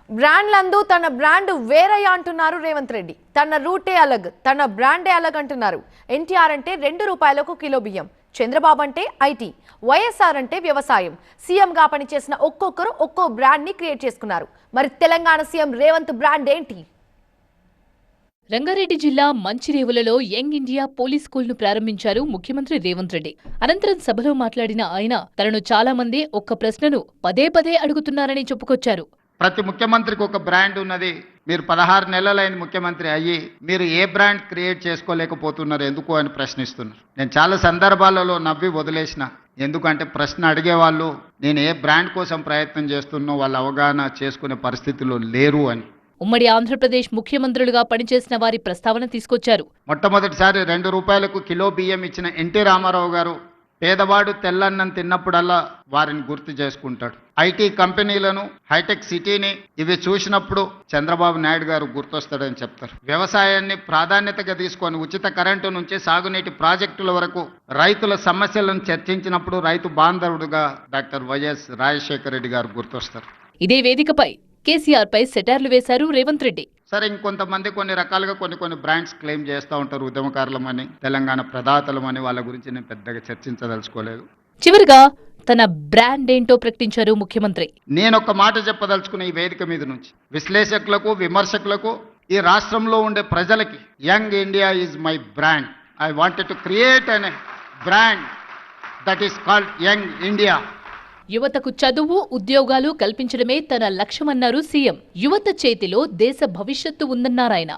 బ్రాండ్లందు తన బ్రాండ్ వేరయ్య అంటున్నారు రేవంత్ రెడ్డి. తన రూటే అలగ్, తన బ్రాండే అలగ్ అంటున్నారు. ఎన్టీఆర్ అంటే ₹2 కిలో బియ్యం, చంద్రబాబు అంటే ఐటీ, వైఎస్ఆర్ అంటే వ్యవసాయం. సీఎంగా పనిచేసిన ఒక్కొక్కరు ఒక్కో బ్రాండ్ ని క్రియేట్ చేసుకున్నారు. మరి తెలంగాణ సీఎం రేవంత్ బ్రాండ్ ఏంటి? రంగారెడ్డి జిల్లా మంచిరేవులలో యంగ్ ఇండియా పోలీస్ స్కూల్ ను ప్రారంభించారు ముఖ్యమంత్రి రేవంత్ రెడ్డి. అనంతరం సభలో మాట్లాడిన ఆయన తనను చాలా మంది ఒక్క ప్రశ్నను పదే పదే అడుగుతున్నారని చెప్పుకొచ్చారు. ప్రతి ముఖ్యమంత్రికి ఒక బ్రాండ్ ఉన్నది. మీరు 16 నెలలైంది ముఖ్యమంత్రి అయ్యి మీరు ఏ బ్రాండ్ క్రియేట్ చేసుకోలేకపోతున్నారు ఎందుకు అని ప్రశ్నిస్తున్నారు. నేను చాలా సందర్భాలలో నవ్వి వదిలేసిన. ఎందుకంటే ప్రశ్న అడిగేవాళ్ళు నేను ఏ బ్రాండ్ కోసం ప్రయత్నం చేస్తున్నో వాళ్ళు అవగాహన చేసుకునే పరిస్థితిలో లేరు అని. ఉమ్మడి ఆంధ్రప్రదేశ్ ముఖ్యమంత్రులుగా పనిచేసిన వారి ప్రస్తావన తీసుకొచ్చారు. మొట్టమొదటిసారి ₹2 కిలో బియ్యం ఇచ్చిన ఎన్టీ రామారావు గారు పేదవాడు తెల్లన్నం తిన్నప్పుడల్లా వారిని గుర్తు చేసుకుంటాడు. ఐటీ కంపెనీలను, హైటెక్ సిటీని ఇవి చూసినప్పుడు చంద్రబాబు నాయుడు గారు గుర్తొస్తాడని చెప్తారు. వ్యవసాయాన్ని ప్రాధాన్యతగా తీసుకొని ఉచిత కరెంటు నుంచి సాగునీటి ప్రాజెక్టుల వరకు రైతుల సమస్యలను చర్చించినప్పుడు రైతు బాంధవుడుగా డాక్టర్ వైఎస్ రాజశేఖర రెడ్డి గారు గుర్తొస్తారు. ఇదే వేదికపై కేసీఆర్ పై సెటార్లు వేశారు రేవంత్ రెడ్డి. సరే, ఇంకొంతమంది కొన్ని రకాలుగా కొన్ని బ్రాండ్స్ క్లెయిమ్ చేస్తూ ఉంటారు. ఉద్యమకారులమని, తెలంగాణ ప్రదాతలమని. వాళ్ళ గురించి నేను పెద్దగా చర్చించదలుచుకోలేదు. చివరిగా తన బ్రాండ్ ఏంటో ప్రకటించారు ముఖ్యమంత్రి. నేను ఒక మాట చెప్పదలుచుకున్న ఈ వేదిక మీద నుంచి విశ్లేషకులకు, విమర్శకులకు, ఈ రాష్ట్రంలో ఉండే ప్రజలకి, young India is my brand. I wanted to create an brand that is called young India. యువతకు చదువు, ఉద్యోగాలు కల్పించడమే తన లక్ష్యమన్నారు సీఎం. యువత చేతిలో దేశ భవిష్యత్తు ఉందన్నారాయన.